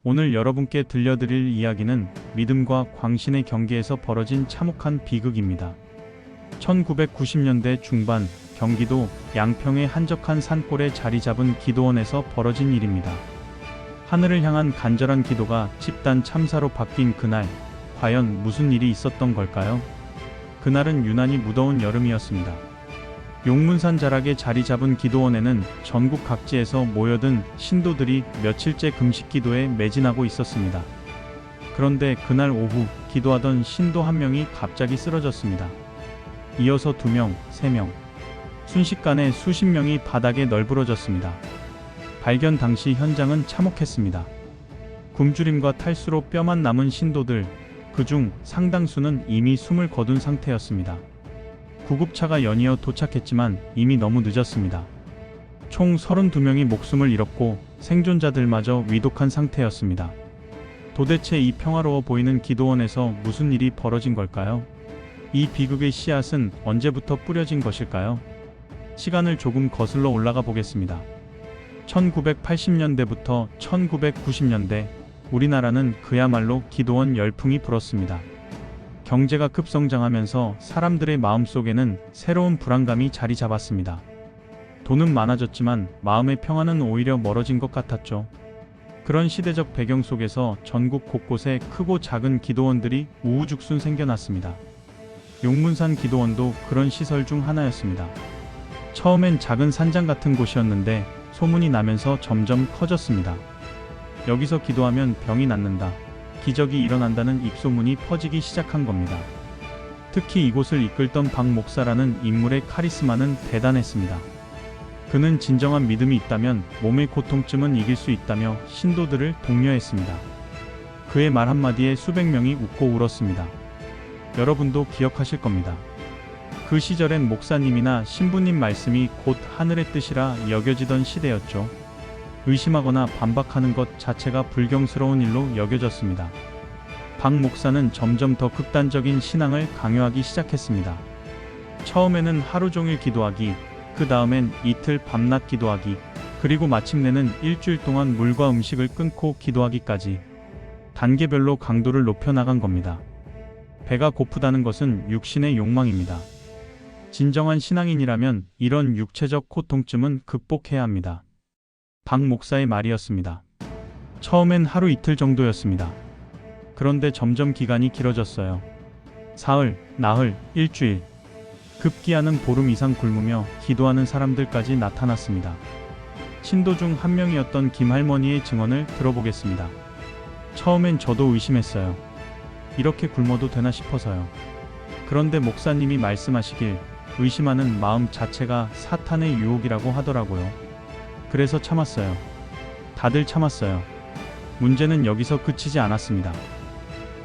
오늘 여러분께 들려드릴 이야기는 믿음과 광신의 경계에서 벌어진 참혹한 비극입니다. 1990년대 중반 경기도 양평의 한적한 산골에 자리 잡은 기도원에서 벌어진 일입니다. 하늘을 향한 간절한 기도가 집단 참사로 바뀐 그날, 과연 무슨 일이 있었던 걸까요? 그날은 유난히 무더운 여름이었습니다. 용문산 자락에 자리 잡은 기도원에는 전국 각지에서 모여든 신도들이 며칠째 금식 기도에 매진하고 있었습니다. 그런데 그날 오후 기도하던 신도 한 명이 갑자기 쓰러졌습니다. 이어서 2명, 3명, 순식간에 수십 명이 바닥에 널브러졌습니다. 발견 당시 현장은 참혹했습니다. 굶주림과 탈수로 뼈만 남은 신도들, 그중 상당수는 이미 숨을 거둔 상태였습니다. 구급차가 연이어 도착했지만 이미 너무 늦었습니다. 총 32명이 목숨을 잃었고 생존자들마저 위독한 상태였습니다. 도대체 이 평화로워 보이는 기도원에서 무슨 일이 벌어진 걸까요? 이 비극의 씨앗은 언제부터 뿌려진 것일까요? 시간을 조금 거슬러 올라가 보겠습니다. 1980년대부터 1990년대 우리나라는 그야말로 기도원 열풍이 불었습니다. 경제가 급성장하면서 사람들의 마음속에는 새로운 불안감이 자리 잡았습니다. 돈은 많아졌지만 마음의 평화는 오히려 멀어진 것 같았죠. 그런 시대적 배경 속에서 전국 곳곳에 크고 작은 기도원들이 우후죽순 생겨났습니다. 용문산 기도원도 그런 시설 중 하나였습니다. 처음엔 작은 산장 같은 곳이었는데 소문이 나면서 점점 커졌습니다. 여기서 기도하면 병이 낫는다, 기적이 일어난다는 입소문이 퍼지기 시작한 겁니다. 특히 이곳을 이끌던 박 목사라는 인물의 카리스마는 대단했습니다. 그는 진정한 믿음이 있다면 몸의 고통쯤은 이길 수 있다며 신도들을 독려했습니다. 그의 말 한마디에 수백 명이 웃고 울었습니다. 여러분도 기억하실 겁니다. 그 시절엔 목사님이나 신부님 말씀이 곧 하늘의 뜻이라 여겨지던 시대였죠. 의심하거나 반박하는 것 자체가 불경스러운 일로 여겨졌습니다. 박 목사는 점점 더 극단적인 신앙을 강요하기 시작했습니다. 처음에는 하루 종일 기도하기, 그 다음엔 이틀 밤낮 기도하기, 그리고 마침내는 일주일 동안 물과 음식을 끊고 기도하기까지 단계별로 강도를 높여 나간 겁니다. 배가 고프다는 것은 육신의 욕망입니다. 진정한 신앙인이라면 이런 육체적 고통쯤은 극복해야 합니다. 박 목사의 말이었습니다. 처음엔 하루 이틀 정도였습니다. 그런데 점점 기간이 길어졌어요. 사흘, 나흘, 일주일. 급기야는 보름 이상 굶으며 기도하는 사람들까지 나타났습니다. 신도 중 한 명이었던 김할머니의 증언을 들어보겠습니다. 처음엔 저도 의심했어요. 이렇게 굶어도 되나 싶어서요. 그런데 목사님이 말씀하시길 의심하는 마음 자체가 사탄의 유혹이라고 하더라고요. 그래서 참았어요. 다들 참았어요. 문제는 여기서 그치지 않았습니다.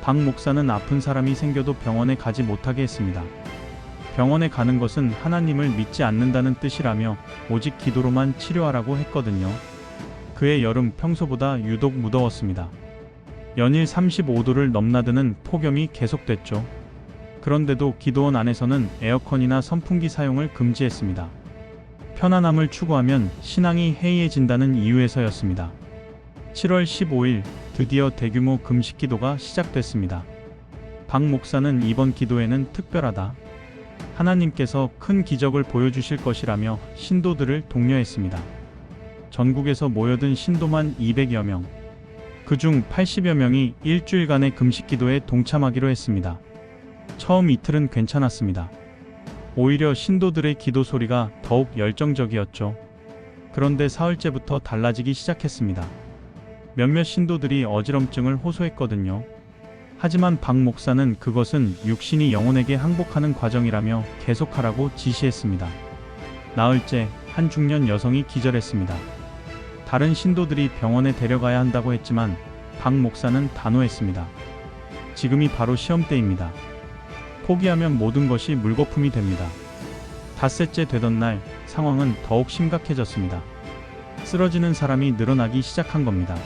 박 목사는 아픈 사람이 생겨도 병원에 가지 못하게 했습니다. 병원에 가는 것은 하나님을 믿지 않는다는 뜻이라며 오직 기도로만 치료하라고 했거든요. 그의 여름 평소보다 유독 무더웠습니다. 연일 35도를 넘나드는 폭염이 계속됐죠. 그런데도 기도원 안에서는 에어컨이나 선풍기 사용을 금지했습니다. 편안함을 추구하면 신앙이 해이해진다는 이유에서였습니다. 7월 15일 드디어 대규모 금식 기도가 시작됐습니다. 박 목사는 이번 기도에는 특별하다, 하나님께서 큰 기적을 보여주실 것이라며 신도들을 독려했습니다. 전국에서 모여든 신도만 200여 명, 그중 80여 명이 일주일간의 금식 기도에 동참하기로 했습니다. 처음 이틀은 괜찮았습니다. 오히려 신도들의 기도 소리가 더욱 열정적이었죠. 그런데 사흘째부터 달라지기 시작했습니다. 몇몇 신도들이 어지럼증을 호소했거든요. 하지만 박 목사는 그것은 육신이 영혼에게 항복하는 과정이라며 계속하라고 지시했습니다. 나흘째 한 중년 여성이 기절했습니다. 다른 신도들이 병원에 데려가야 한다고 했지만 박 목사는 단호했습니다. 지금이 바로 시험 때입니다. 포기하면 모든 것이 물거품이 됩니다. 닷새째 되던 날 상황은 더욱 심각해졌습니다. 쓰러지는 사람이 늘어나기 시작한 겁니다.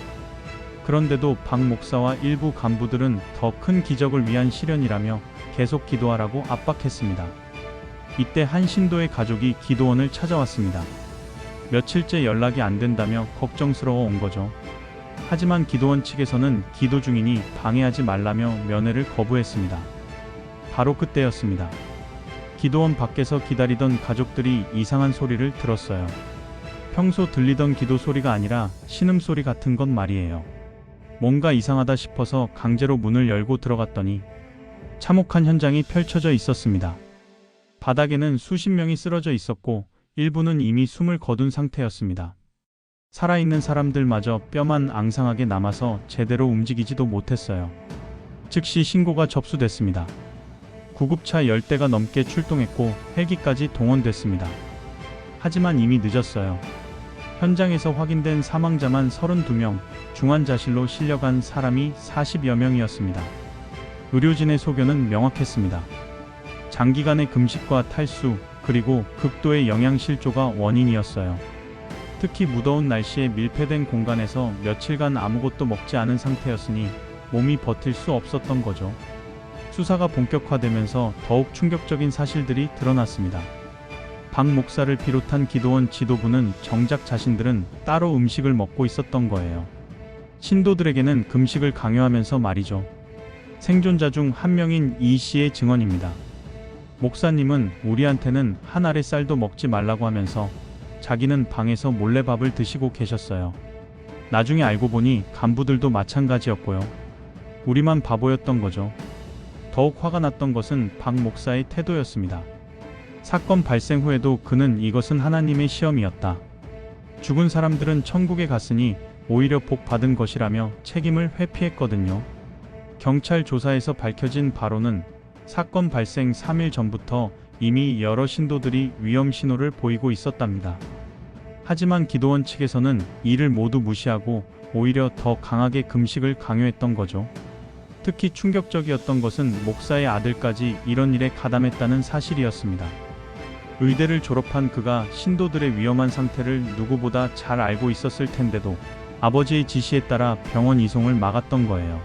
그런데도 박 목사와 일부 간부들은 더 큰 기적을 위한 실현이라며 계속 기도하라고 압박했습니다. 이때 한 신도의 가족이 기도원을 찾아왔습니다. 며칠째 연락이 안 된다며 걱정스러워 온 거죠. 하지만 기도원 측에서는 기도 중이니 방해하지 말라며 면회를 거부했습니다. 바로 그때였습니다. 기도원 밖에서 기다리던 가족들이 이상한 소리를 들었어요. 평소 들리던 기도 소리가 아니라 신음소리 같은 건 말이에요. 뭔가 이상하다 싶어서 강제로 문을 열고 들어갔더니 참혹한 현장이 펼쳐져 있었습니다. 바닥에는 수십 명이 쓰러져 있었고 일부는 이미 숨을 거둔 상태였습니다. 살아있는 사람들마저 뼈만 앙상하게 남아서 제대로 움직이지도 못했어요. 즉시 신고가 접수됐습니다. 구급차 10대가 넘게 출동했고 헬기까지 동원됐습니다. 하지만 이미 늦었어요. 현장에서 확인된 사망자만 32명, 중환자실로 실려간 사람이 40여 명이었습니다. 의료진의 소견은 명확했습니다. 장기간의 금식과 탈수, 그리고 극도의 영양실조가 원인이었어요. 특히 무더운 날씨에 밀폐된 공간에서 며칠간 아무것도 먹지 않은 상태였으니 몸이 버틸 수 없었던 거죠. 수사가 본격화되면서 더욱 충격적인 사실들이 드러났습니다. 박 목사를 비롯한 기도원 지도부는 정작 자신들은 따로 음식을 먹고 있었던 거예요. 신도들에게는 금식을 강요하면서 말이죠. 생존자 중 한 명인 이 씨의 증언입니다. 목사님은 우리한테는 한 알의 쌀도 먹지 말라고 하면서 자기는 방에서 몰래 밥을 드시고 계셨어요. 나중에 알고 보니 간부들도 마찬가지였고요. 우리만 바보였던 거죠. 더욱 화가 났던 것은 박 목사의 태도였습니다. 사건 발생 후에도 그는 이것은 하나님의 시험이었다. 죽은 사람들은 천국에 갔으니 오히려 복 받은 것이라며 책임을 회피했거든요. 경찰 조사에서 밝혀진 바로는 사건 발생 3일 전부터 이미 여러 신도들이 위험 신호를 보이고 있었답니다. 하지만 기도원 측에서는 이를 모두 무시하고 오히려 더 강하게 금식을 강요했던 거죠. 특히 충격적이었던 것은 목사의 아들까지 이런 일에 가담했다는 사실이었습니다. 의대를 졸업한 그가 신도들의 위험한 상태를 누구보다 잘 알고 있었을 텐데도 아버지의 지시에 따라 병원 이송을 막았던 거예요.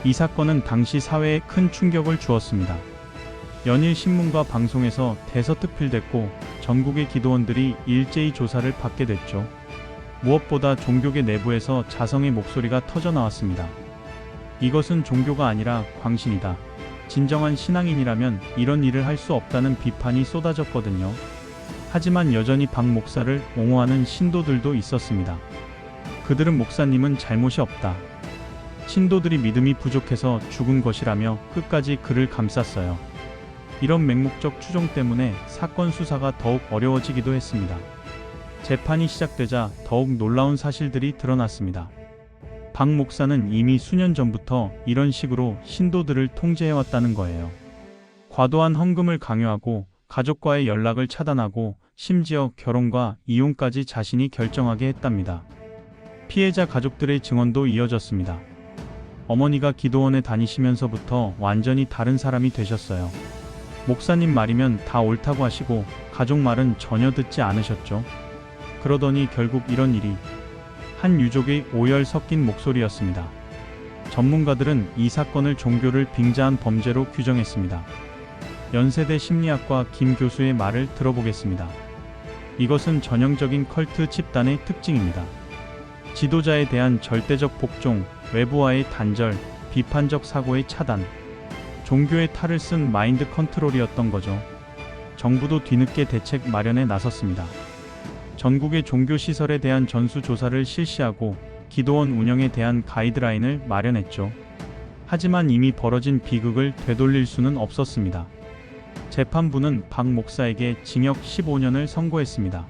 이 사건은 당시 사회에 큰 충격을 주었습니다. 연일 신문과 방송에서 대서특필됐고 전국의 기도원들이 일제히 조사를 받게 됐죠. 무엇보다 종교계 내부에서 자성의 목소리가 터져나왔습니다. 이것은 종교가 아니라 광신이다. 진정한 신앙인이라면 이런 일을 할 수 없다는 비판이 쏟아졌거든요. 하지만 여전히 박 목사를 옹호하는 신도들도 있었습니다. 그들은 목사님은 잘못이 없다. 신도들이 믿음이 부족해서 죽은 것이라며 끝까지 그를 감쌌어요. 이런 맹목적 추종 때문에 사건 수사가 더욱 어려워지기도 했습니다. 재판이 시작되자 더욱 놀라운 사실들이 드러났습니다. 박 목사는 이미 수년 전부터 이런 식으로 신도들을 통제해왔다는 거예요. 과도한 헌금을 강요하고 가족과의 연락을 차단하고 심지어 결혼과 이혼까지 자신이 결정하게 했답니다. 피해자 가족들의 증언도 이어졌습니다. 어머니가 기도원에 다니시면서부터 완전히 다른 사람이 되셨어요. 목사님 말이면 다 옳다고 하시고 가족 말은 전혀 듣지 않으셨죠. 그러더니 결국 이런 일이. 한 유족의 오열 섞인 목소리였습니다. 전문가들은 이 사건을 종교를 빙자한 범죄로 규정했습니다. 연세대 심리학과 김 교수의 말을 들어보겠습니다. 이것은 전형적인 컬트 집단의 특징입니다. 지도자에 대한 절대적 복종, 외부와의 단절, 비판적 사고의 차단, 종교의 탈을 쓴 마인드 컨트롤이었던 거죠. 정부도 뒤늦게 대책 마련에 나섰습니다. 전국의 종교시설에 대한 전수조사를 실시하고 기도원 운영에 대한 가이드라인을 마련했죠. 하지만 이미 벌어진 비극을 되돌릴 수는 없었습니다. 재판부는 박 목사에게 징역 15년을 선고했습니다.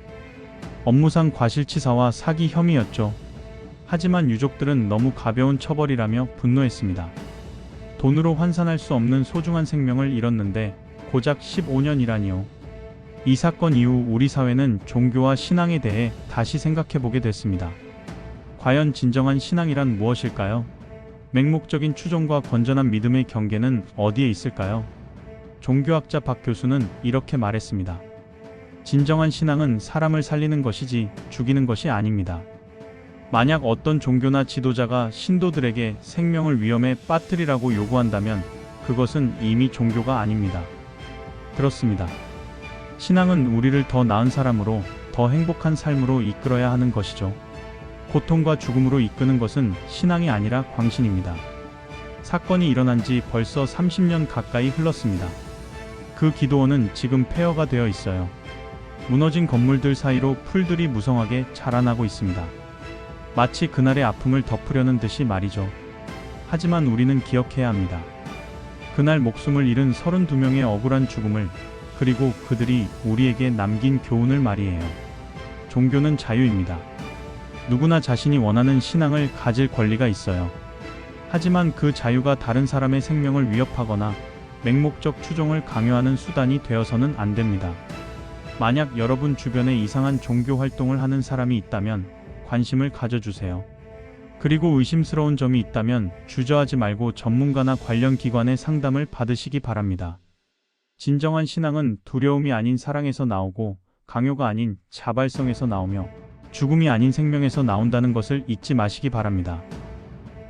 업무상 과실치사와 사기 혐의였죠. 하지만 유족들은 너무 가벼운 처벌이라며 분노했습니다. 돈으로 환산할 수 없는 소중한 생명을 잃었는데 고작 15년이라니요. 이 사건 이후 우리 사회는 종교와 신앙에 대해 다시 생각해보게 됐습니다. 과연 진정한 신앙이란 무엇일까요? 맹목적인 추종과 건전한 믿음의 경계는 어디에 있을까요? 종교학자 박 교수는 이렇게 말했습니다. 진정한 신앙은 사람을 살리는 것이지 죽이는 것이 아닙니다. 만약 어떤 종교나 지도자가 신도들에게 생명을 위험에 빠뜨리라고 요구한다면 그것은 이미 종교가 아닙니다. 그렇습니다. 신앙은 우리를 더 나은 사람으로, 더 행복한 삶으로 이끌어야 하는 것이죠. 고통과 죽음으로 이끄는 것은 신앙이 아니라 광신입니다. 사건이 일어난 지 벌써 30년 가까이 흘렀습니다. 그 기도원은 지금 폐허가 되어 있어요. 무너진 건물들 사이로 풀들이 무성하게 자라나고 있습니다. 마치 그날의 아픔을 덮으려는 듯이 말이죠. 하지만 우리는 기억해야 합니다. 그날 목숨을 잃은 32명의 억울한 죽음을, 그리고 그들이 우리에게 남긴 교훈을 말이에요. 종교는 자유입니다. 누구나 자신이 원하는 신앙을 가질 권리가 있어요. 하지만 그 자유가 다른 사람의 생명을 위협하거나 맹목적 추종을 강요하는 수단이 되어서는 안 됩니다. 만약 여러분 주변에 이상한 종교 활동을 하는 사람이 있다면 관심을 가져주세요. 그리고 의심스러운 점이 있다면 주저하지 말고 전문가나 관련 기관의 상담을 받으시기 바랍니다. 진정한 신앙은 두려움이 아닌 사랑에서 나오고, 강요가 아닌 자발성에서 나오며, 죽음이 아닌 생명에서 나온다는 것을 잊지 마시기 바랍니다.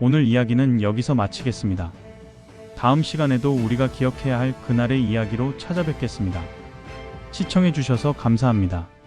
오늘 이야기는 여기서 마치겠습니다. 다음 시간에도 우리가 기억해야 할 그날의 이야기로 찾아뵙겠습니다. 시청해주셔서 감사합니다.